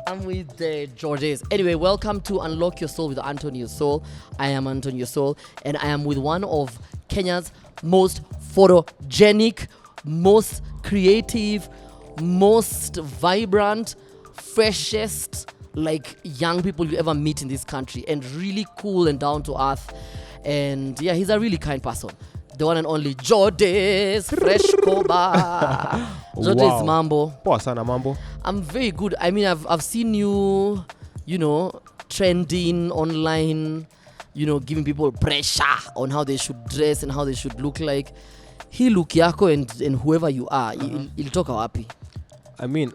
I'm with Jordez. Anyway, welcome to Unlock Your Soul with Antonio Soul. I am Antonio Soul, and I am with one of Kenya's most photogenic, most creative, most vibrant, freshest, like young people you ever meet in this country, and really cool and down to earth. And yeah, he's a really kind person. The one and only Jordez, Freshcobar. Jordez, Wow. mambo. Poa sana mambo. I'm very good. I mean, I've seen you, trending online, giving people pressure on how they should dress and how they should look like. He look yako and whoever you are, ilitoka wapi? I mean,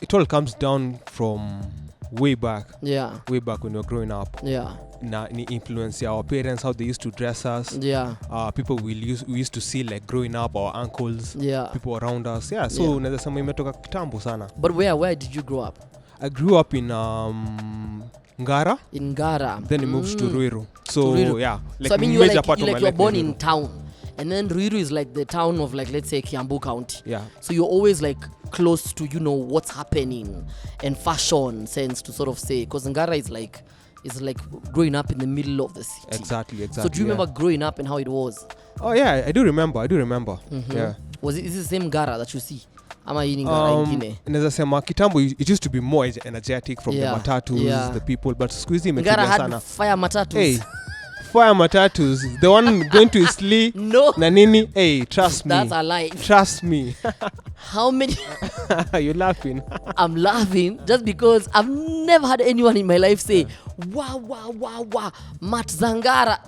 it all comes down from way back. Yeah. Way back when we were growing up. Yeah. Ni influence our parents, how they used to dress us. Yeah. People we used to see like growing up, our uncles, Yeah. people around us. Yeah, so naweza sema imetoka kitambo sana. But where did you grow up? I grew up in Ngara. In Ngara. Then I moved to Ruiru. So Ruiru. yeah, like so I mean, major part of my you're life born is in Ruiru. town, and then Ruiru is like the town of, like, let's say Kiambu County. Yeah. So you're always like close to what's happening and fashion sense to sort of say, because Ngara is like growing up in the middle of the city. Exactly. So do you remember growing up and how it was? Oh yeah, I do remember. Mm-hmm. Yeah. Is it the same Ngara that you see? Ama hii ni Ngara ingine? Naweza sema kitambo it used to be more energetic from the matatus, the people, but siku hizi Ngara imetulia had sana. fire matatus. Hey, fire matatus, the one going to Isli No. na nini? Hey, trust me. That's a lie. Trust me. How many? You're laughing. I'm laughing just because I've never had anyone in my life say, wow, Mat Zangara.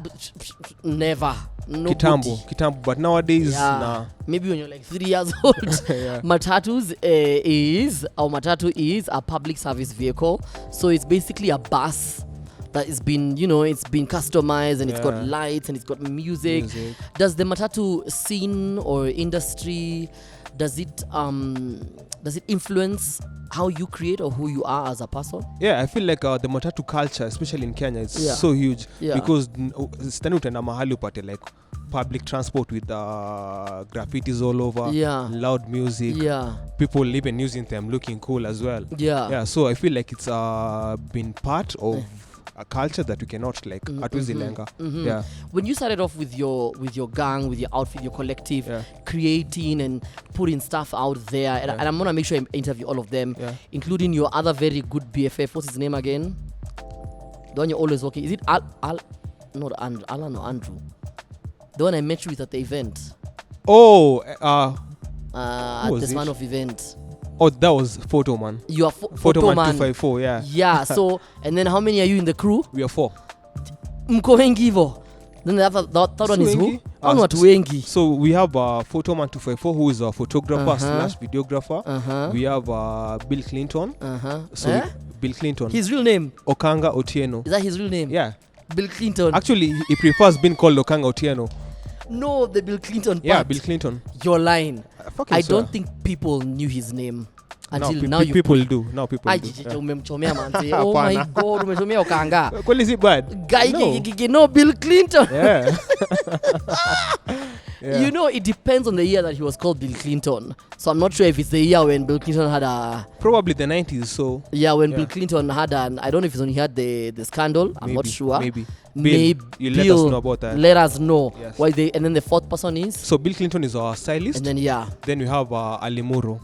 Never. Nobody. Kitambo, but nowadays nah. Maybe when you're like 3 years old. Yeah. Matatu is a public service vehicle. So it's basically a bus that has been, it's been customized, and it's got lights and it's got music. Does the matatu scene or industry, does it influence how you create or who you are as a person? Yeah, I feel like the matatu culture, especially in Kenya, is so huge because stani utaenda mahali upate like public transport with graffitis all over, loud music, people even using them looking cool as well. Yeah, so I feel like it's been part of a culture that we cannot like atuzilenga. Yeah. When you started off with your gang, with your outfit, your collective, creating and putting stuff out there, and I'm gonna make sure I interview all of them, including your other very good BFF. What's his name again? The one you're always working. Is it Alan or Andrew? The one I met you with at the event. Oh, at this man of event. Oh, that was Photo Man. You are Photo Man 254, yeah. Yeah, so, and then how many are you in the crew? We are 4. Mko wengi hivo. Then the third one is who? Watu wengi. So we have Photo Man 254, who is a photographer slash videographer. We have Bill Clinton. So Bill Clinton. His real name? Okanga Otieno. Is that his real name? Yeah. Bill Clinton. Actually, he prefers being called Okanga Otieno. No, the Bill Clinton part. Yeah, Bill Clinton. You're lying. I swear. don't think people knew his name until now. People do. Now people do. Umemchomea manzi. Oh my God, umechomea Okanga. Well, is it bad? Guy, no, Bill Clinton. Yeah. It depends on the year that he was called Bill Clinton. So I'm not sure if it's the year when Bill Clinton had probably the 90s. So Bill Clinton had I don't know if it's when he had the scandal. I'm not sure. Maybe you Bill, let us know about that. Let us know. Yes. Why and then the fourth person is? So Bill Clinton is our stylist. And then Then we have Alimuru.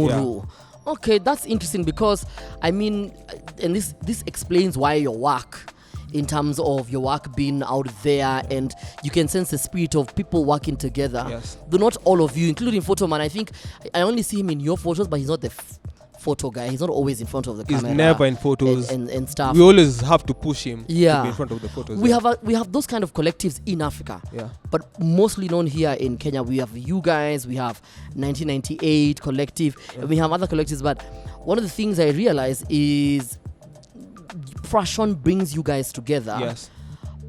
Yeah. Okay, that's interesting because I mean, and this explains why your work, in terms of your work being out there, and you can sense the spirit of people working together. Yes. Though not all of you, including Photo Man. I think I only see him in your photos, but he's not the photo guy. He's not always in front of the camera. He's never in photos and stuff. We always have to push him to be in front of the photos. We have those kind of collectives in Africa. Yeah. But mostly known here in Kenya. We have you guys, we have 1998 collective, and we have other collectives. But one of the things I realize is fashion brings you guys together. Yes.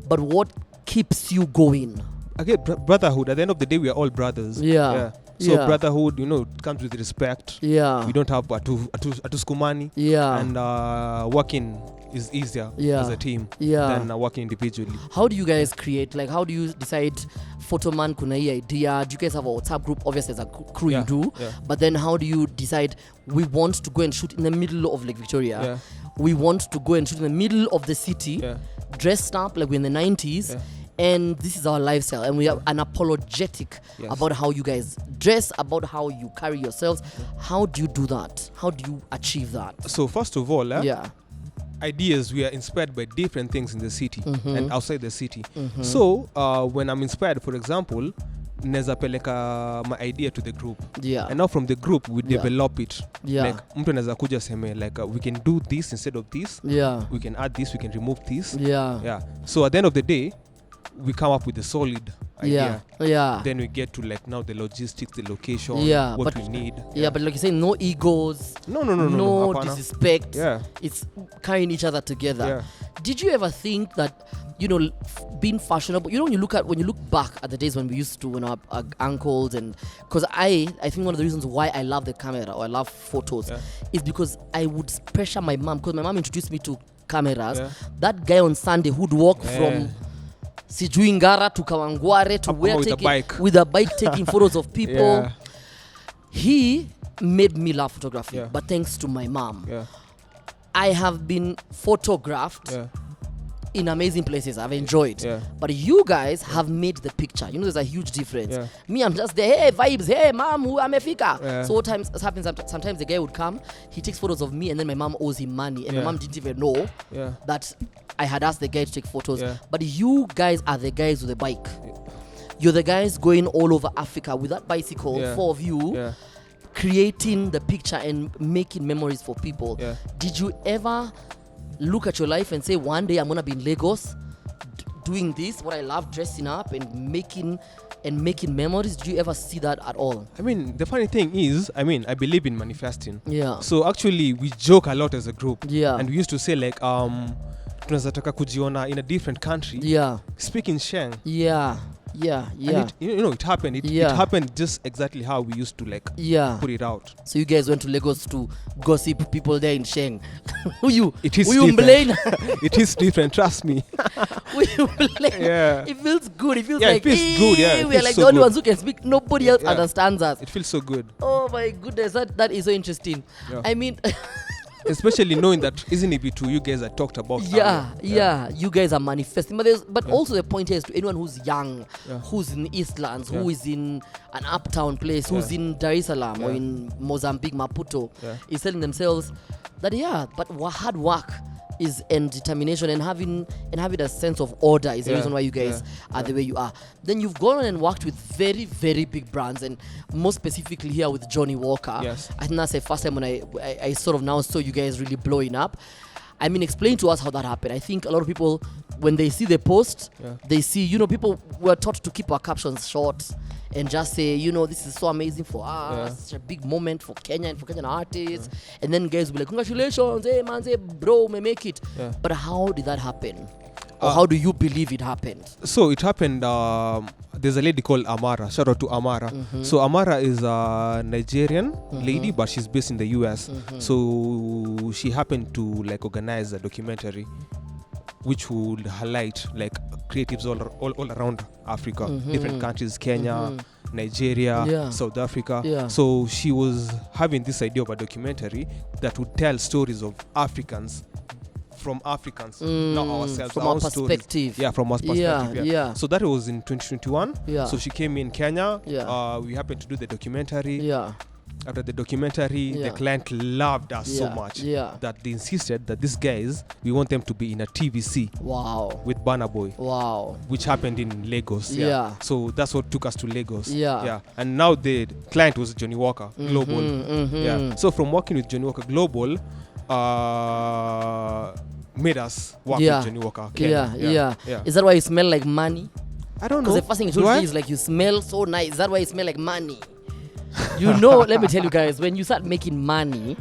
But what keeps you going? Again, brotherhood. At the end of the day, we are all brothers. Yeah. So brotherhood, it comes with respect. Yeah. We don't have atuskumani. Yeah. And working is easier as a team than working individually. How do you guys create? Like, how do you decide photo man kuna hii idea? Do you guys have a WhatsApp group? Obviously as a crew you do. Yeah. But then how do you decide we want to go and shoot in the middle of Lake Victoria? Yeah. We want to go and shoot in the middle of the city, dressed up like we're in the 90s. Yeah. And this is our lifestyle, and we are unapologetic about how you guys dress, about how you carry yourselves. How do you do that? How do you achieve that? So first of all, ideas, we are inspired by different things in the city and outside the city. So when I'm inspired, for example, neza peleka my idea to the group, and now from the group we develop it. Like mtu anaweza kuja seme like we can do this instead of this, we can add this, we can remove this. So at the end of the day, we come up with a solid idea. Then we get to like now the logistics, the location, what we need. But like you say, no egos. No disrespect. It's carrying each other together. Did you ever think that, being fashionable, when you look back at the days when we used to, when our uncles, and because I think one of the reasons why I love the camera or I love photos is because I would pressure my mom, because my mom introduced me to cameras. That guy on Sunday who'd walk from Sijui Ngara to Kawangware to where with a bike taking photos of people. He made me love photography, but thanks to my mom. I have been photographed in amazing places. I've enjoyed. But you guys have made the picture. There's a huge difference. Me, I'm just there, hey, vibes, hey, mom, who amefika. So what happens, sometimes the guy would come, he takes photos of me, and then my mom owes him money, and my mom didn't even know that I had asked the guy to take photos. But you guys are the guys with the bike. You're the guys going all over Africa with that bicycle, 4 of you, creating the picture and making memories for people. Did you ever look at your life and say, one day I'm gonna be in Lagos doing this, what I love, dressing up and making memories? Did you ever see that at all? I mean, the funny thing is, I believe in manifesting. So actually we joke a lot as a group. And we used to say like tunaweza taka kujiona in a different country. Speak in Sheng. And it happened. It happened just exactly how we used to put it out. So you guys went to Lagos to gossip people there in Sheng. It is different. It is different, trust me. It feels good. It feels like it feels good. We are like the only ones who can speak. Nobody else understands us. It feels so good. Oh my goodness, that is so interesting. I mean, especially knowing that isn't it two you guys that talked about you guys are manifesting, but also the point is to anyone who's young, who's in Eastlands, who is in an uptown place, who's in Dar es Salaam or in Mozambique, Maputo, is telling themselves that but hard work is and determination and having a sense of order is the reason why you guys are the way you are. Then you've gone on and worked with very, very big brands, and more specifically here with Johnny Walker. I think that's the first time when I sort of now saw you guys really blowing up. I mean, explain to us how that happened. I think a lot of people, when they see the post, they see, people were taught to keep our captions short and just say, this is so amazing for us, such a big moment for Kenya and for Kenyan artists. And then guys will be like, congratulations, hey man, say bro, may make it. But how did that happen? Or how do you believe it happened? So it happened, there's a lady called Amara. Shout out to Amara. So Amara is a Nigerian lady, but she's based in the US. So she happened to organize a documentary which would highlight creatives all around Africa, different countries, Kenya, Nigeria, South Africa. So she was having this idea of a documentary that would tell stories of Africans, from Africans, not ourselves, from our perspective. From our perspective. So that was in 2021. So she came in Kenya. We happened to do the documentary. After the documentary, the client loved us so much that they insisted that these guys, we want them to be in a TVC. With Burna Boy. Which happened in Lagos. So that's what took us to Lagos. And now the client was Johnny Walker Global. So from working with Johnny Walker Global, made us work with Johnny Walker. Is that why you smell like money? I don't know. Because the first thing you told me is like you smell so nice. Is that why you smell like money? Let me tell you guys, when you start making money,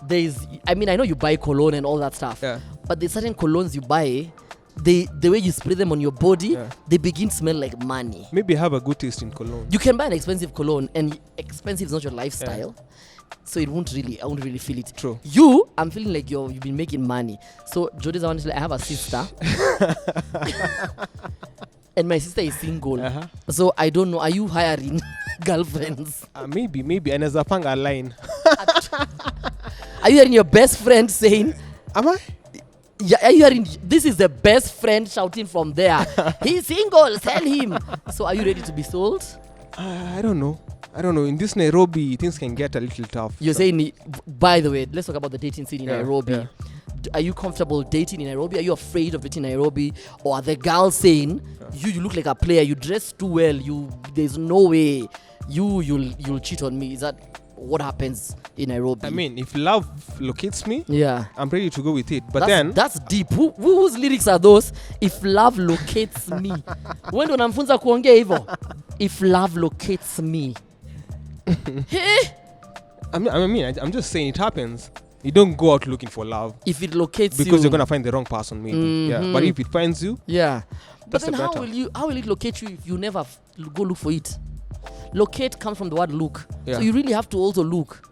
I know you buy cologne and all that stuff, but there's certain colognes you buy the way you spray them on your body, they begin to smell like money. Maybe have a good taste in cologne. You can buy an expensive cologne, and expensive is not your lifestyle. So I won't really feel it. True. I'm feeling like you've been making money. So Jordez, I have a sister. And my sister is single. So I don't know, are you hiring girlfriends? Maybe. And as a panga line. Are you hearing your best friend saying, am I? Yeah, are you hearing, this is the best friend shouting from there. He's single, sell him. So are you ready to be sold? I don't know. In this Nairobi, things can get a little tough. You're saying, by the way, let's talk about the dating scene in Nairobi. Yeah. Are you comfortable dating in Nairobi? Are you afraid of dating in Nairobi? Or are the girls saying, you look like a player, you dress too well, there's no way you'll cheat on me? Is that what happens in Nairobi? I mean, if love locates me, I'm ready to go with it. But that's deep. Whose lyrics are those? If love locates me. When do namfunza kuongea hivyo? If love locates me. Hey. I'm just saying it happens. You don't go out looking for love. If it locates you, because you're gonna find the wrong person, maybe. Yeah. But if it finds you, but then how will it locate you if you never go look for it? Locate comes from the word look. So you really have to also look.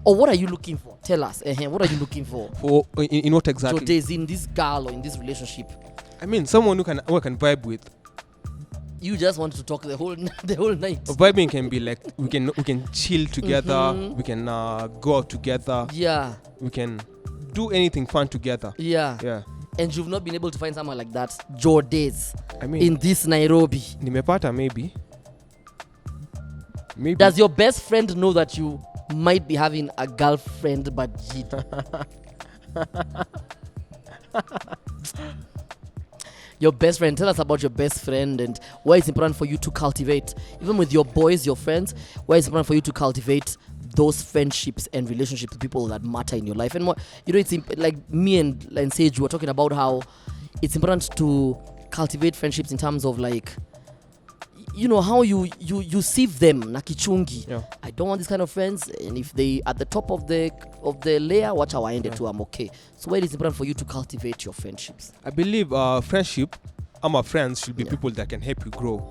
Or what are you looking for? Tell us. What are you looking for? In what exactly? Jordez, in this girl or in this relationship. I mean, someone who I can vibe with. You just want to talk the whole night. Vibing can be like we can chill together. We can go out together. Yeah. We can do anything fun together. Yeah. And you've not been able to find someone like that, Jordez. I mean, in this Nairobi. Nimepata maybe. Does your best friend know that you might be having a girlfriend but your best friend, tell us about your best friend and why it's important for you to cultivate, even with your boys, your friends, why it's important for you to cultivate those friendships and relationships with people that matter in your life. And more, it's like me and Sage were talking about how it's important to cultivate friendships in terms of like, how you sieve them na kichungi. I don't want this kind of friends, and if they at the top of the layer, watch how I ended too, I'm okay. So why is it important for you to cultivate your friendships? I believe friendship, my friends should be people that can help you grow.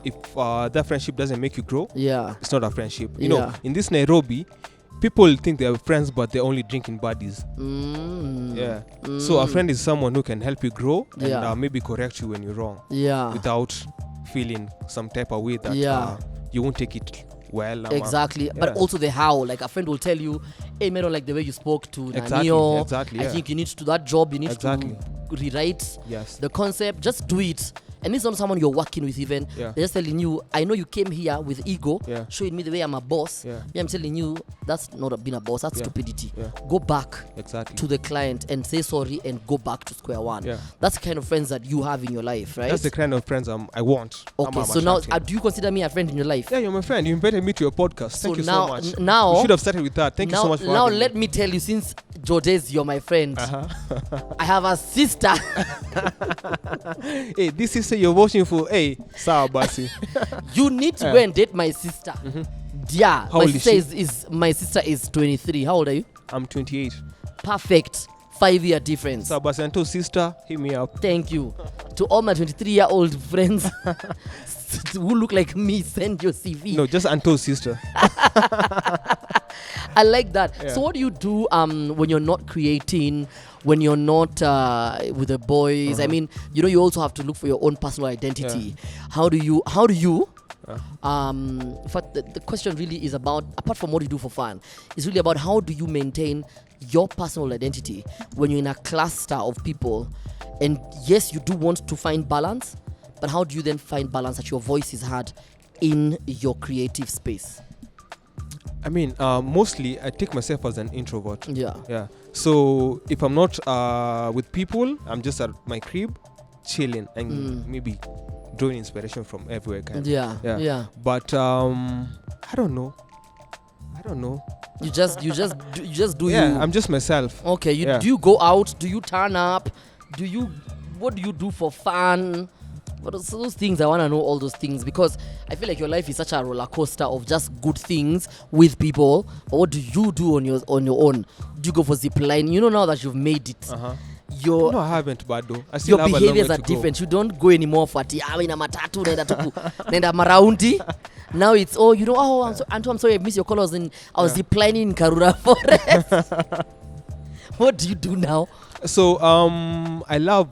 If that friendship doesn't make you grow, it's not a friendship. You know, in this Nairobi, people think they are friends, but they're only drinking buddies. So a friend is someone who can help you grow and maybe correct you when you're wrong. Without feeling some type of way that you won't take it well. Exactly. But also the how. Like a friend will tell you, hey, I don't like the way you spoke to Nanio. Exactly. I think you need to do that job. You need to rewrite the concept. Just do it. And it's not someone you're working with even. They're just telling you, I know you came here with ego, showing me the way I'm a boss. I'm telling you, that's not being a boss. That's stupidity. Go back to the client and say sorry and go back to square one. That's the kind of friends that you have in your life, right? That's the kind of friends I want. Okay, so now, do you consider me a friend in your life? Yeah, you're my friend. You invited me to your podcast. Thank you so much. Now, you should have started with that. Thank you so much for having me. Now, let me tell you, since Jordez, you're my friend, I have a sister. Hey, this sister you're watching for, hey, sawa basi. You need to go and date my sister. Yeah, how old is she? My sister is 23. How old are you? I'm 28. Perfect. 5-year difference. Sawa basi, and to sister, hit me up. Thank you. To all my 23-year-old friends who look like me, send your CV. No, just Anto's sister. I like that. So what do you do when you're not creating, when you're not with the boys? I mean, you also have to look for your own personal identity. How do you in fact, the question really is about, apart from what you do for fun, it's really about how do you maintain your personal identity when you're in a cluster of people. And yes, you do want to find balance, but how do you then find balance that your voice is heard in your creative space? I mean, mostly I take myself as an introvert. Yeah. So if I'm not with people, I'm just at my crib, chilling and maybe drawing inspiration from everywhere. Yeah. But I don't know. You just do you. Yeah, I'm just myself. Okay. Do you go out? Do you turn up? What do you do for fun? What are those things? I want to know all those things, because I feel like your life is such a roller coaster of just good things with people. But what do you do on your own? Do you go for zip line? Now that you've made it, No, I haven't, but though. I still your have behaviors a long way are to different. You don't go anymore for ina matatu naenda maraundi. Now it's I'm sorry I missed your call. I was ziplining in Karura Forest. What do you do now? So I love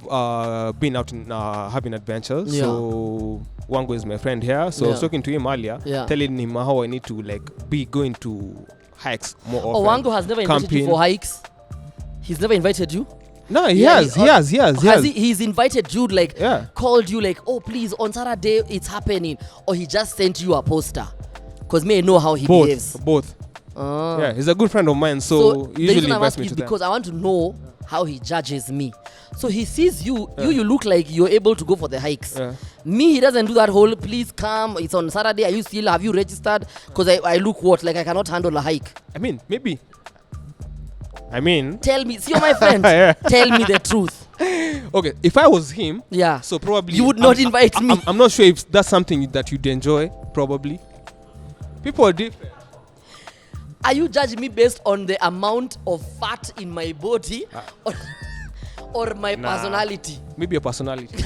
being out and having adventures. Yeah. So Wango is my friend here. So I was talking to him earlier, telling him how I need to be going to hikes more often. Oh, Wango has never invited you for hikes? He's never invited you? No, he has. He's invited you, called you, oh, please, on Saturday, it's happening. Or he just sent you a poster? Because me, I know how he behaves. Both. Yeah, he's a good friend of mine, so usually invites me to them. Because I want to know how he judges me. So he sees you, you look like you're able to go for the hikes. Yeah. Me, he doesn't do that whole, please come, it's on Saturday, have you registered? Because I look I cannot handle a hike. Maybe. Tell me, see, you're my friend. Tell me the truth. Okay, if I was him, so probably you would not invite me. I'm not sure if that's something that you'd enjoy, probably. People are different. Are you judging me based on the amount of fat in my body or my personality? Maybe your personality.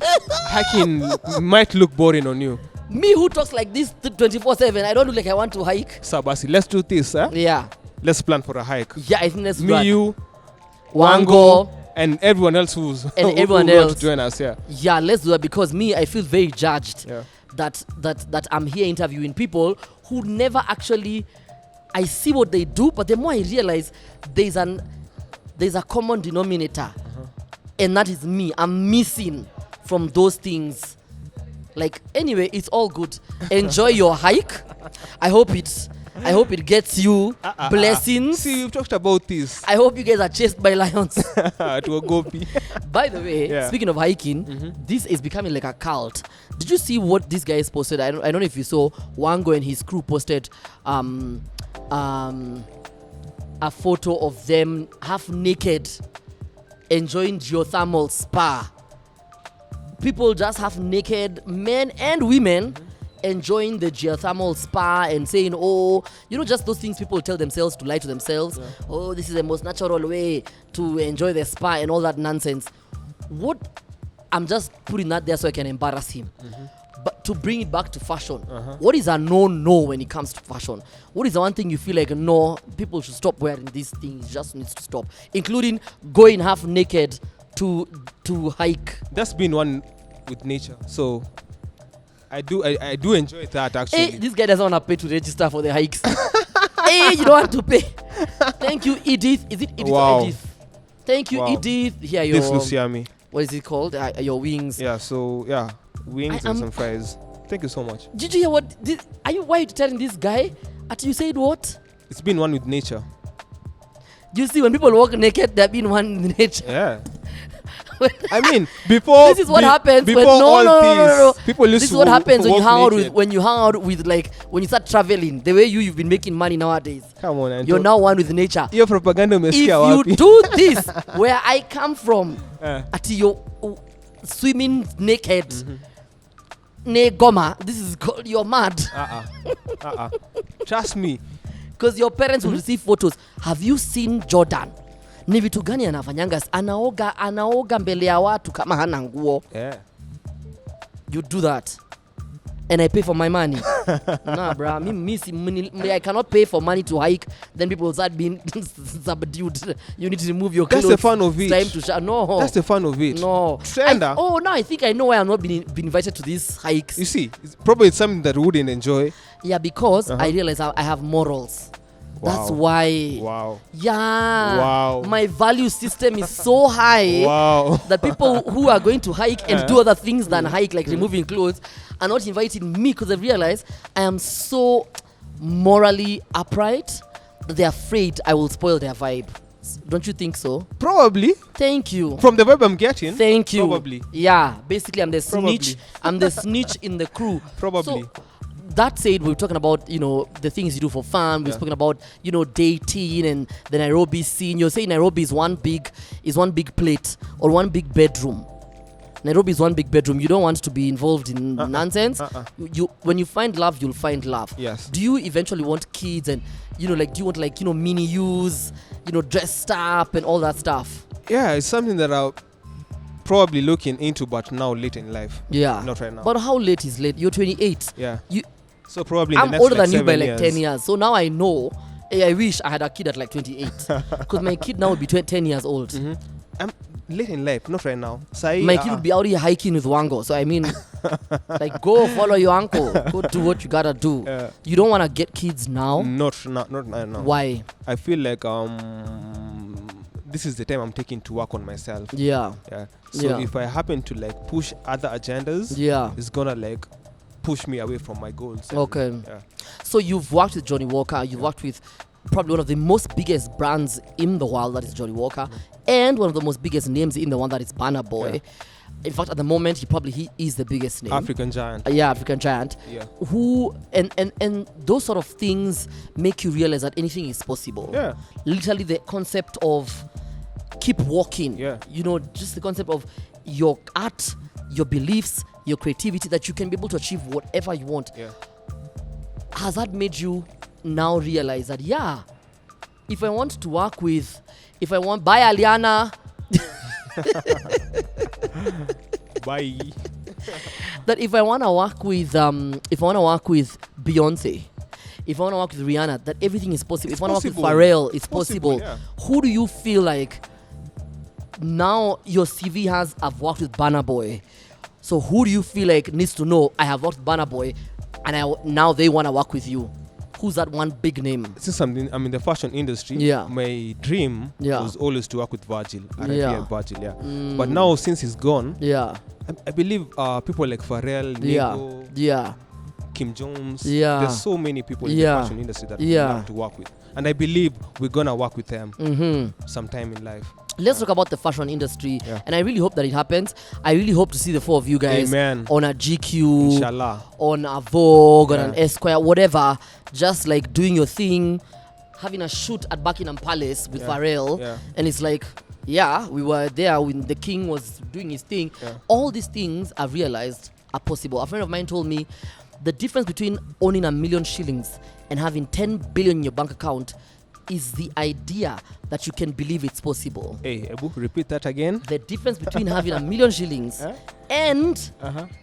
Hiking might look boring on you. Me who talks like this 24/7, I don't look like I want to hike. Sabasi, let's do this, huh? Yeah. Let's plan for a hike. Yeah, I think let's do Me, you, Wango, and everyone else who's everyone else to join us. Yeah, let's do that because me, I feel very judged that I'm here interviewing people who never actually. I see what they do, but the more I realize there's a common denominator, and that is me. I'm missing from those things. Anyway, it's all good. Enjoy your hike. I hope it gets you blessings. See, we've talked about this. I hope you guys are chased by lions. To a gopi. By the way, speaking of hiking, this is becoming like a cult. Did you see what these guys posted? I don't know if you saw. Wango and his crew posted a photo of them half naked enjoying geothermal spa. People just half naked, men and women, enjoying the geothermal spa and saying, just those things people tell themselves to lie to themselves. This is the most natural way to enjoy the spa and all that nonsense. I'm just putting that there so I can embarrass him. But to bring it back to fashion, what is a no when it comes to fashion? What is the one thing you feel like, no, people should stop wearing these things, just needs to stop, including going half naked to hike? That's been one with nature. So I do enjoy that, actually. Hey, this guy doesn't want to pay to register for the hikes. Hey, you don't want to pay. Thank you, Edith. Is it Edith or Edith? Thank you, Edith. Here, this looks yummy. What is it called? Your wings. Yeah, so, wings and some fries. Thank you so much. Did you hear what? Why are you telling this guy? You said what? It's been one with nature. You see, when people walk naked, they've been one with nature. Yeah. Before this is what happens before when no. People used this to is what happens when you hang out with when you start traveling. The way you've been making money nowadays. Come on, you're now one with nature. Your propaganda if you do this where I come from, you're swimming naked. Goma, this is called, you're mad. Trust me. Because your parents will receive photos. Have you seen Jordan? Ni vitu gani anafanyanga? Anaoga mbele ya watu kama hana nguo. Yeah. You do that. And I pay for my money. Nah, bro. I cannot pay for money to hike. Then people will start being subdued. You need to remove your clothes. That's the fun of it. It's time to no. That's the fun of it. No. Now I think I know why I'm not been invited to these hikes. You see, it's something that we wouldn't enjoy. Yeah, because I realize I have morals. Wow. That's why. Wow. Yeah. Wow. My value system is so high that people who are going to hike and do other things than hike, like removing clothes, are not inviting me because they realize I am so morally upright that they're afraid I will spoil their vibe. Don't you think so? Probably. Thank you. From the vibe I'm getting. Thank you. Probably. Yeah. Basically, I'm the snitch. I'm the snitch in the crew. Probably. So, that said, we're talking about, the things you do for fun. We're talking about, dating and the Nairobi scene. You're saying Nairobi is one big plate or one big bedroom. Nairobi is one big bedroom. You don't want to be involved in nonsense. When you find love, you'll find love. Yes. Do you eventually want kids and, do you want mini yous, dressed up and all that stuff? Yeah, it's something that I'll probably looking into, but now late in life. Yeah. Not right now. But how late is late? You're 28. Yeah. So probably in I'm the next older than you by 7 like 10 years. So now I know. I wish I had a kid at like 28. Because my kid now would be 10 years old. Mm-hmm. I'm late in life, not right now. My kid would be out here hiking with Wango. So I mean, like, go follow your uncle. Go do what you gotta do. You don't want to get kids now? Not right now. Why? I feel like this is the time I'm taking to work on myself. Yeah. So if I happen to like push other agendas, it's gonna like push me away from my goals. Okay. So you've worked with Johnny Walker. You've worked with probably one of the most biggest brands in the world, that is Johnny Walker, and one of the most biggest names in the world, that is Burna Boy. In fact, at the moment, he is the biggest name. African giant. African giant. Who and those sort of things make you realize that anything is possible. Literally, the concept of keep walking. You know, just the concept of your art, your beliefs, your creativity, that you can be able to achieve whatever you want. Has that made you now realize that, if I want to work with, buy Aliana, bye. That if I want to work with Beyonce, if I want to work with Rihanna, that everything is possible. If I want to work with Pharrell, it's possible. Who do you feel like now your CV has, I've worked with Burna Boy? So who do you feel like needs to know, I have worked with Burna Boy, and now they want to work with you? Who's that one big name? Since I'm in the fashion industry, my dream was always to work with Virgil. Virgil, But now since he's gone, I believe people like Pharrell, Nigo, Kim Jones, there's so many people in the fashion industry that we have to work with. And I believe we're gonna work with them sometime in life. Let's talk about the fashion industry, and I really hope that it happens. I really hope to see the four of you guys on a GQ, Inshallah, on a Vogue, on an Esquire, whatever, just like doing your thing, having a shoot at Buckingham Palace with Pharrell, and it's like, we were there when the king was doing his thing. All these things I've realized are possible. A friend of mine told me the difference between owning 1 million shillings and having 10 billion in your bank account is the idea that you can believe it's possible. Hey, Ebu, repeat that again. The difference between having 1 million shillings and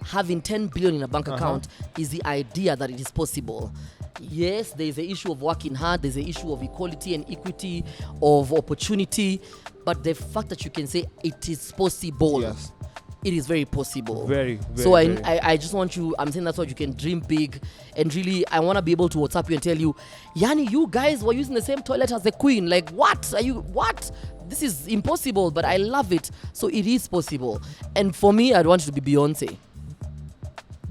having 10 billion in a bank account is the idea that it is possible. Yes, there is an issue of working hard, there's an issue of equality and equity, of opportunity, but the fact that you can say it is possible, it is very possible. Very, so I just want you, I'm saying that's why you can dream big, and really I want to be able to WhatsApp you and tell you, Yani, you guys were using the same toilet as the queen. Like, what? This is impossible, but I love it. So it is possible. And for me, I'd want you to be Beyonce.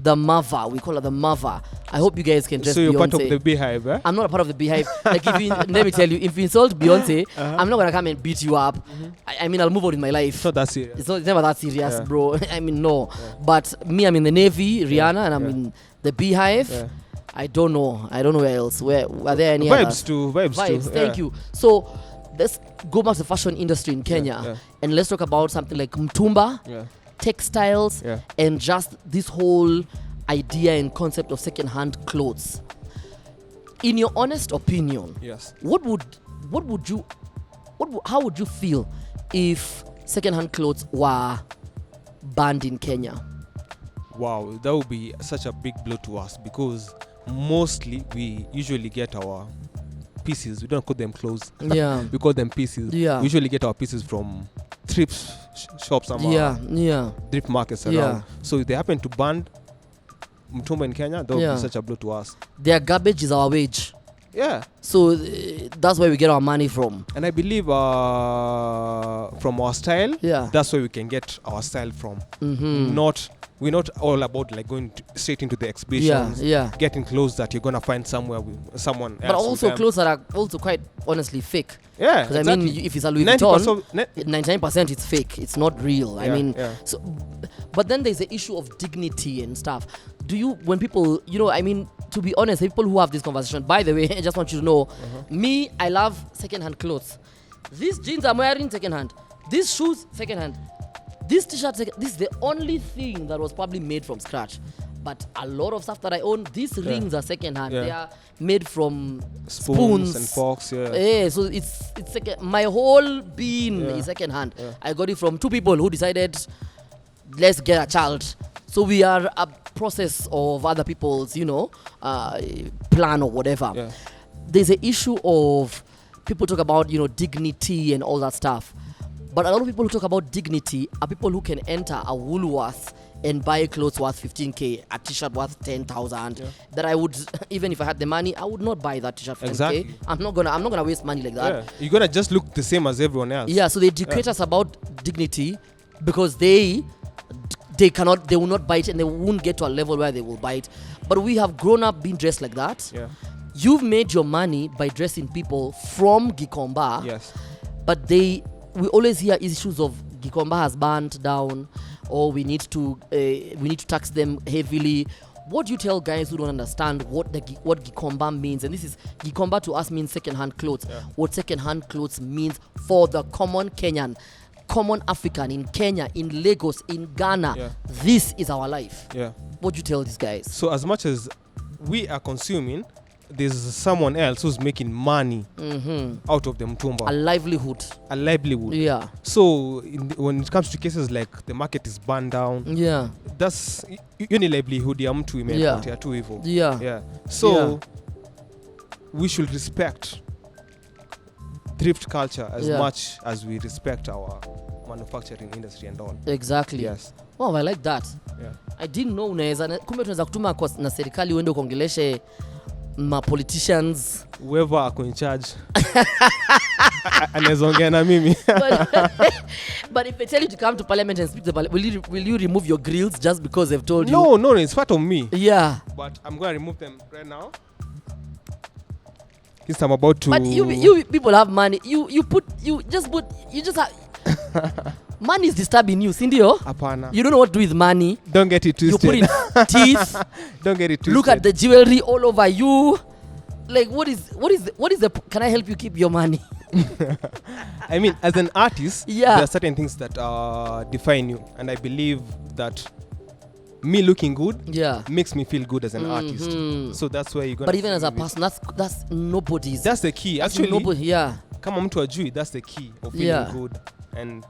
The mother, we call her the mother. I hope you guys can just. So you're Beyonce. Part of the beehive, eh? I'm not a part of the beehive. Like, let me tell you, if you insult Beyonce, I'm not gonna come and beat you up. I mean, I'll move on with my life. It's not that serious. It's never that serious, bro. I mean, no. But me, I'm in the Navy, Rihanna, and I'm in the beehive. I don't know where else. Where are there any vibes too? Vibes. Thank you. So let's go back to the fashion industry in Kenya, and let's talk about something like mtumba. Textiles and just this whole idea and concept of second-hand clothes. In your honest opinion, how would you feel if second-hand clothes were banned in Kenya? Wow, that would be such a big blow to us, because mostly we usually get our pieces. We don't call them clothes. We call them pieces. We usually get our pieces from thrift shops and thrift markets around. So if they happen to ban mtumba in Kenya, that would be such a blow to us. Their garbage is our wage. So that's where we get our money from. And I believe from our style, that's where we can get our style from. We're not all about like going straight into the exhibitions, getting clothes that you're gonna find somewhere with someone else. But also clothes that are also quite honestly fake. Because I mean, if it's a Louis Vuitton, 99% it's fake. It's not real. I mean, so. But then there's the issue of dignity and stuff. When people, I mean, to be honest, people who have this conversation. By the way, I just want you to know, me, I love second-hand clothes. These jeans I'm wearing second-hand. These shoes second-hand. This t-shirt, this is the only thing that was probably made from scratch. But a lot of stuff that I own, these rings are second hand. Yeah. They are made from spoons and forks. So it's second. My whole being is second hand. I got it from two people who decided, let's get a child. So we are a process of other people's, plan or whatever. Yeah. There's an issue of people talk about, dignity and all that stuff. But a lot of people who talk about dignity are people who can enter a Woolworths and buy clothes worth 15K, a t-shirt worth 10,000. That I would, even if I had the money, I would not buy that t-shirt for 10K. Exactly. I'm not gonna waste money like that. Yeah. You're gonna just look the same as everyone else. Yeah, so they educate us about dignity because they will not buy it, and they won't get to a level where they will buy it. But we have grown up being dressed like that. Yeah. You've made your money by dressing people from Gikomba. Yes. But we always hear issues of Gikomba has burnt down, or we need to tax them heavily. What do you tell guys who don't understand what Gikomba means? And this is, Gikomba to us means second-hand clothes. Yeah. What second-hand clothes means for the common Kenyan, common African in Kenya, in Lagos, in Ghana. Yeah. This is our life. Yeah. What do you tell these guys? So as much as we are consuming, there's someone else who's making money out of the mtumba. A livelihood. Yeah. So when it comes to cases like the market is burned down, that's any livelihood ya mtu imepotea tu hivyo. Yeah. So we should respect thrift culture as much as we respect our manufacturing industry and all. Exactly. Yes. Wow, I like that. Yeah. I didn't know kumbe tunaweza kutuma na serikali uende kuongeleshe ma politicians, whoever ako in charge anezongea na mimi. But if they tell you to come to parliament and speak to parliament, will you remove your grills just because they've told you? No, it's part of me. Yeah. But I'm going to remove them right now. Since I'm about to. But you people have money. You just have money is disturbing you, sindio? Apana. You don't know what to do with money. Don't get it twisted. You put in teeth. Don't get it twisted. Look at the jewelry all over you. Like, what is the? Can I help you keep your money? I mean, as an artist, there are certain things that define you, and I believe that me looking good makes me feel good as an artist. So that's where you're gonna. But even as a person, that's nobody's. That's the key. Actually, nobody. Kama mtu ajui, that's the key of feeling good and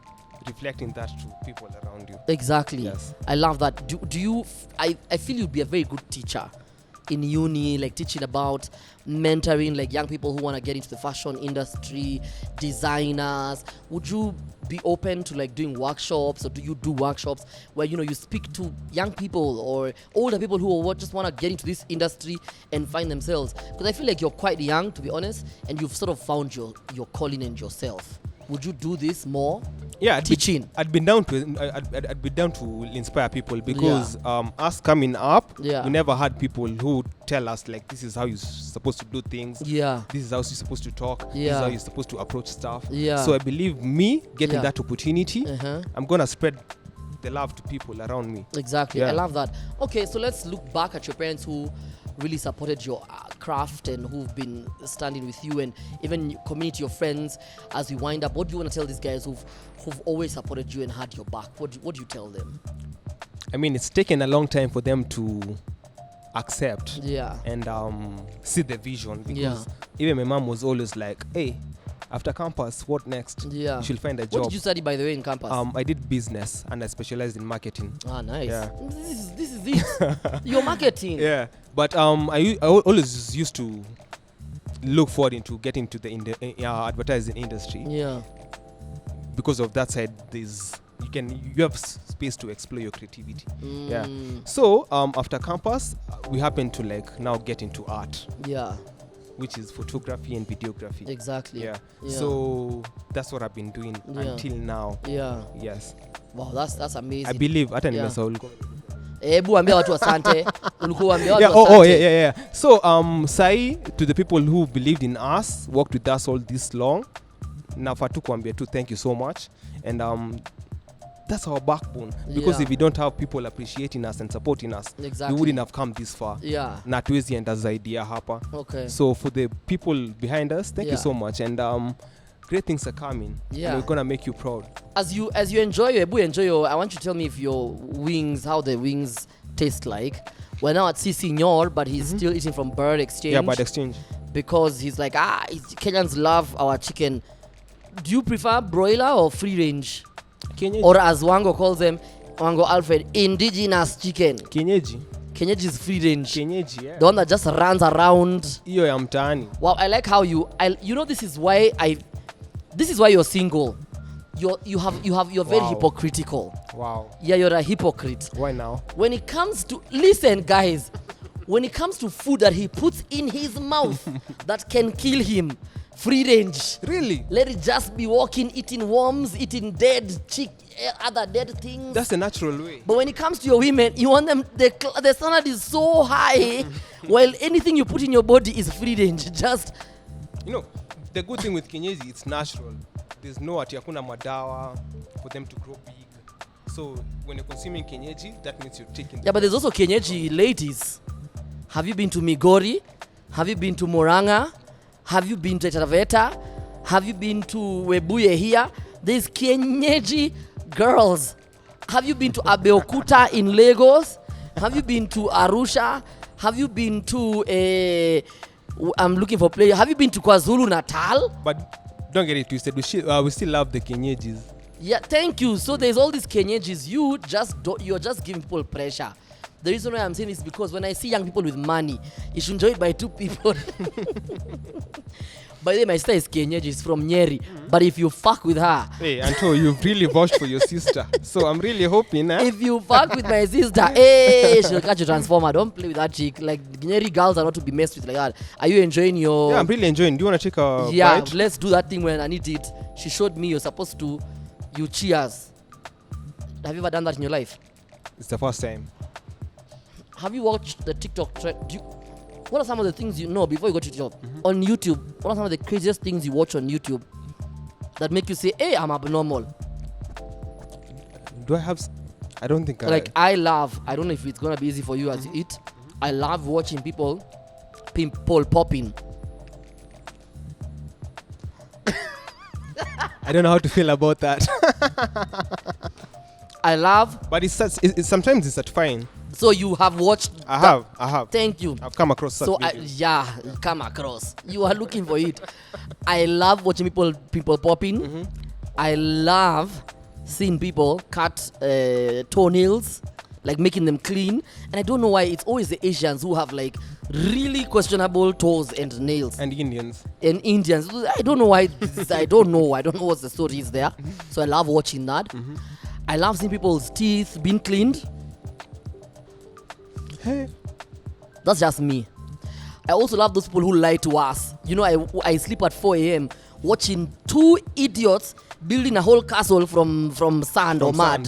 reflecting that to people around you. Exactly. Yes. I love that. Do you? I feel you'd be a very good teacher in uni, like teaching about mentoring like young people who want to get into the fashion industry, designers. Would you be open to like doing workshops, or do you do workshops where you speak to young people or older people who just want to get into this industry and find themselves? Because I feel like you're quite young, to be honest, and you've sort of found your calling and yourself. Would you do this more? Yeah, teaching. I'd be down to inspire people because us coming up, we never had people who tell us like this is how you're supposed to do things. Yeah. This is how you're supposed to talk. Yeah. This is how you're supposed to approach stuff. Yeah. So I believe me getting that opportunity, I'm gonna spread the love to people around me. Exactly. I love that. Okay, so let's look back at your parents who really supported your craft and who've been standing with you, and even community of friends as we wind up. What do you want to tell these guys who've always supported you and had your back? What do you tell them? I mean, it's taken a long time for them to accept and see the vision, because even my mom was always like, hey, after campus, what next? You should find a job. What did you study, by the way, in campus? I did business and I specialized in marketing. Ah, nice. Yeah. This is it. Your marketing. Yeah. But I always used to look forward into getting to the advertising industry. Yeah. Because of that side, you have space to explore your creativity. Yeah. So after campus, we happen to now get into art. Yeah. Which is photography and videography. Exactly. Yeah. So that's what I've been doing until now. Yeah. Yes. Wow, that's amazing. I believe hata nimesahau. Hebu ambia watu asante. Ulikuwa ambia watu asante. Oh yeah. So sai to the people who believed in us, worked with us all this long, nafatu kuambia too, thank you so much. And that's our backbone, because if we don't have people appreciating us and supporting us, we wouldn't have come this far. Na tuwezi enda zaidi ya hapa. Okay. So for the people behind us, thank you so much, and great things are coming. Yeah. We're gonna make you proud. As you enjoy your, I want you to tell me if your wings, how the wings taste like. We're now at C Senior, but he's still eating from Bird Exchange. Yeah, Bird Exchange. Because he's like, Kenyans love our chicken. Do you prefer broiler or free range? Kienyeji. Or as Wango calls them, Wango Alfred, indigenous chicken. Kienyeji. Kienyeji is free range. Kienyeji, yeah. The one that just runs around. Iyo ya mtaani. Wow, I like how you know, this is why you're single. You're very hypocritical. Wow. Yeah, you're a hypocrite. Why now? When it comes to, listen guys, when it comes to food that he puts in his mouth that can kill him, free range. Really? Let it just be walking, eating worms, eating dead other dead things. That's the natural way. But when it comes to your women, you want them, the standard is so high, while anything you put in your body is free range. Just, you know, the good thing with kienyeji, it's natural. There's no hakuna madawa for them to grow big. So when you're consuming kienyeji, that means you're taking. Yeah, but there's also kienyeji ladies. Have you been to Migori? Have you been to Moranga? Have you been to Taveta? Have you been to Webuye here? There's kienyeji girls. Have you been to Abeokuta in Lagos? Have you been to Arusha? Have you been to I'm looking for players. Have you been to KwaZulu Natal? But don't get it twisted. We still love the kienyeji. Yeah, thank you. So there's all these kienyeji. You're just giving people pressure. The reason why I'm saying this is because when I see young people with money, you should enjoy it by two people. By the way, my sister is kienyeji, she's from Nyeri. But if you fuck with her... Hey, Anto, you've really vouched for your sister. So I'm really hoping... If you fuck with my sister, hey, she'll catch a transformer. Don't play with that chick. Like, Nyeri girls are not to be messed with like that. Are you enjoying your... Yeah, I'm really enjoying. Do you want to take a bite? Let's do that thing when I need it. She showed me you're supposed to... You cheers. Have you ever done that in your life? It's the first time. Have you watched the TikTok trend? What are some of the things you know before you go to TikTok? On YouTube, what are some of the craziest things you watch on YouTube that make you say, hey, I'm abnormal? Do I have... I don't think I love... I don't know if it's going to be easy for you as you eat. I love watching people pimple popping. I don't know how to feel about that. I love... But sometimes it's satisfying. So you have watched... I have. Thank you. I've come across such videos. Come across. You are looking for it. I love watching people popping. I love seeing people cut toenails, like making them clean. And I don't know why it's always the Asians who have like really questionable toes and nails. And Indians. And Indians. I don't know why. I don't know what the story is there. So I love watching that. I love seeing people's teeth being cleaned. Hey. That's just me. I also love those people who lie to us. You know, I sleep at 4 a.m. watching two idiots building a whole castle from sand or mud.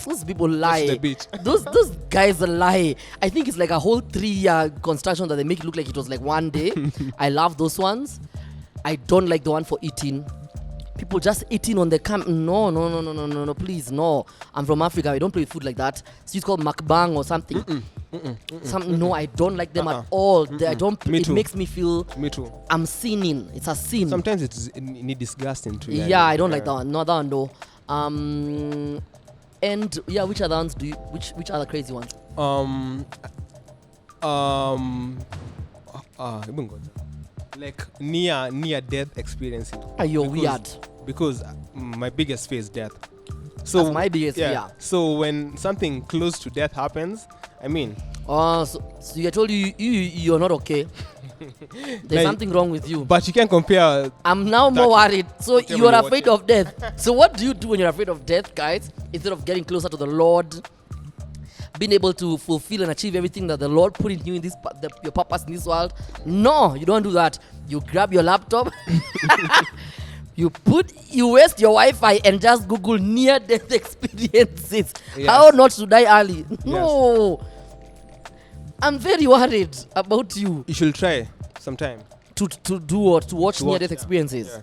Those people lie. The beach. those guys lie. I think it's like a whole 3-year construction that they make it look like it was like one day. I love those ones. I don't like the one for eating. People just eating on the camp. No, please, no. I'm from Africa. I don't play with food like that. So it's called mukbang or something. No, I don't like them at all. I don't. It makes me feel. Me too. I'm sinning. It's a sin. Sometimes it's disgusting too. Yeah, I don't like that one. No, that one though. And yeah, which other ones do you? Which other crazy ones? Like near death experiences. You're weird. Because my biggest fear is death. So that's my biggest fear. So when something close to death happens, I mean. So I told you're not okay. There's something wrong with you. But you can't compare. I'm now more worried. So you're afraid of death. So what do you do when you're afraid of death, guys? Instead of getting closer to the Lord, being able to fulfill and achieve everything that the Lord put in you in this your purpose in this world. No, you don't do that. You grab your laptop, you waste your Wi-Fi and just Google near-death experiences. Yes. How not to die early. No. Yes. I'm very worried about you. You should try sometime. To do what? To watch near-death experiences. Yeah.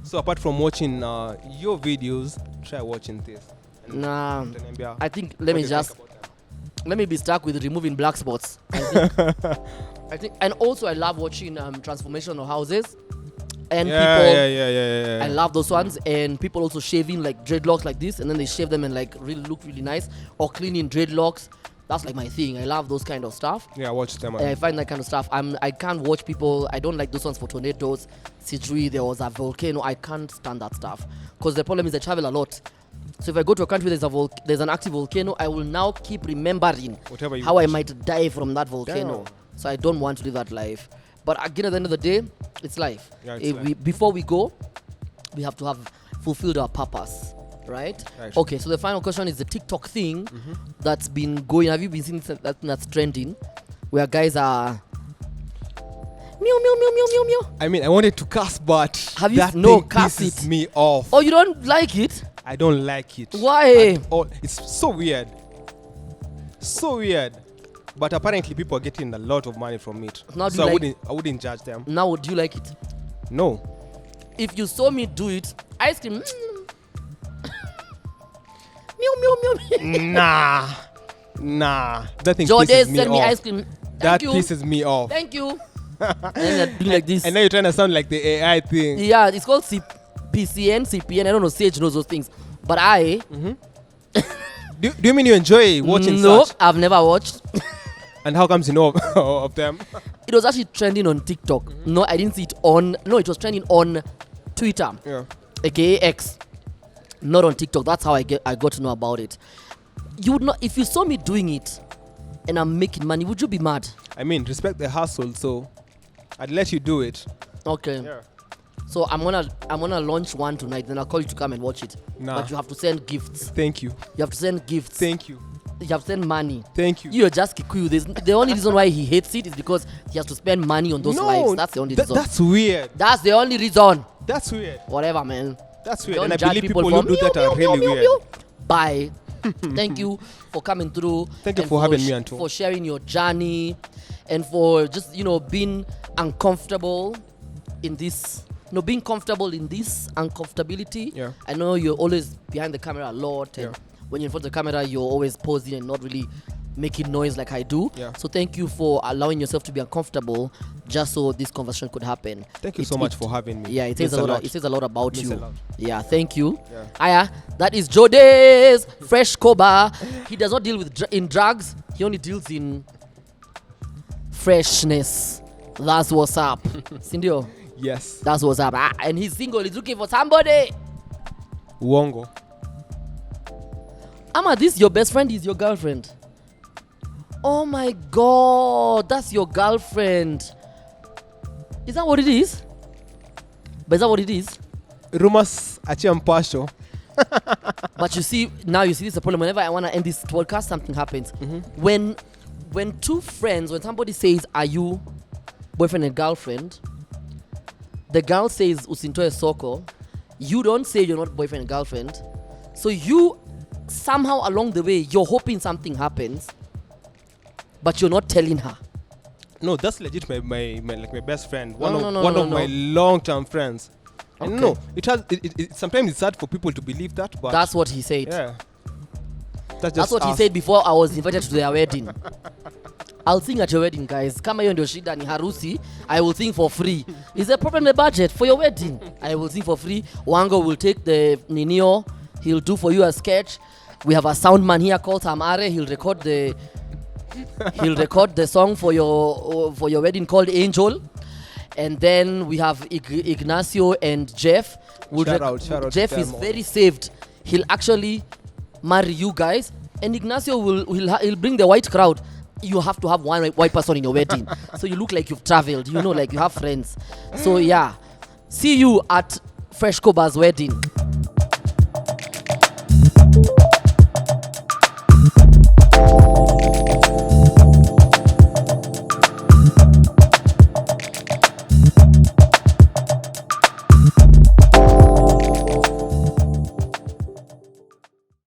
So apart from watching your videos, try watching this. Nah, I think let me be stuck with removing black spots. I think, and also I love watching transformational houses and people. I love those ones, and people also shaving like dreadlocks like this, and then they shave them and like really look really nice, or cleaning dreadlocks. That's like my thing. I love those kind of stuff. Yeah, I watch them. I find that kind of stuff. I can't watch people. I don't like those ones for tornadoes. Sijui, there was a volcano. I can't stand that stuff. Because the problem is I travel a lot. So if I go to a country where there's an active volcano, I will now keep remembering how I might die from that volcano. Damn. So I don't want to live that life. But again, at the end of the day, it's life. Yeah, it's life. Before we go, we have to have fulfilled our purpose. Right? Okay, so the final question is the TikTok thing that's been going. Have you been seeing that's trending? Where guys are meow, meow, meow, meow, meow, meow. I mean, I wanted to cuss, but have you cuss it? Pisses me off. Oh, you don't like it? I don't like it. Why? It's so weird. So weird. But apparently people are getting a lot of money from it. Now, so I wouldn't judge them. Now, do you like it? No. If you saw me do it, ice cream. Meow, meow, meow. Nah. That thing Jordez pisses me send me off. ice cream. That pisses me off. Thank you. And then you're doing like this. And now you're trying to sound like the AI thing. Yeah, it's called CPN. I don't know, Sage knows those things. But I... Do you mean you enjoy watching No, such? I've never watched. And how comes you know of them? It was actually trending on TikTok. No, I didn't see it on... No, it was trending on Twitter. Yeah. AKA X. Not on TikTok. That's how I got to know about it. You would not... If you saw me doing it and I'm making money, would you be mad? I mean, respect the hustle, so I'd let you do it. Okay. Yeah. So I'm gonna launch one tonight, then I'll call you to come and watch it. Nah. But you have to send gifts. Thank you. You have to send gifts. Thank you. You have to send money. Thank you. You're just Kikuyu. The only reason why he hates it is because he has to spend money on those lives. That's the only reason. That's weird. That's the only reason. That's weird. Whatever, man. That's weird. Don't And I believe people who do that are really weird. Bye. Thank you for coming through. Thank you for having me, Anto. For sharing your journey and for just, being uncomfortable in this, being comfortable in this uncomfortability. Yeah. I know you're always behind the camera a lot. And when you're in front of the camera, you're always posing and not really making noise like I do. Yeah. So thank you for allowing yourself to be uncomfortable just so this conversation could happen. Thank you so much for having me. Yeah, it says a lot about you. Yeah, thank you. Yeah. Aya, that is Jordez, Freshcobar. He does not deal with in drugs. He only deals in freshness. That's what's up. Sindio? Yes. That's what's up. And he's single. He's looking for somebody. Uongo. Ama, this your best friend is your girlfriend. Oh my God, that's your girlfriend. Is that what it is? But is that what it is? Rumors achia mpasho. But you see, this is the problem. Whenever I want to end this podcast, something happens. When two friends, when somebody says, are you boyfriend and girlfriend? The girl says, usintoe soko. You don't say you're not boyfriend and girlfriend. So you, somehow along the way, you're hoping something happens. But you're not telling her. No, that's legit my best friend. One of my long-term friends. Okay. And no, sometimes it's hard for people to believe that, but that's what he said. Yeah. That's what he said before I was invited to their wedding. I'll sing at your wedding, guys. Kama hiyo ndio shida ni harusi, I will sing for free. Is there a problem in the budget for your wedding? I will sing for free. Wango will take the ninio. He'll do for you a sketch. We have a sound man here called Tamare. He'll record the song for your wedding called Angel. And then we have Ignacio and Jeff. Shout out Jeff is very saved. He'll actually marry you guys. And Ignacio he'll bring the white crowd. You have to have one white person in your wedding. So you look like you've traveled. Like you have friends. So yeah. See you at Freshcobar's wedding.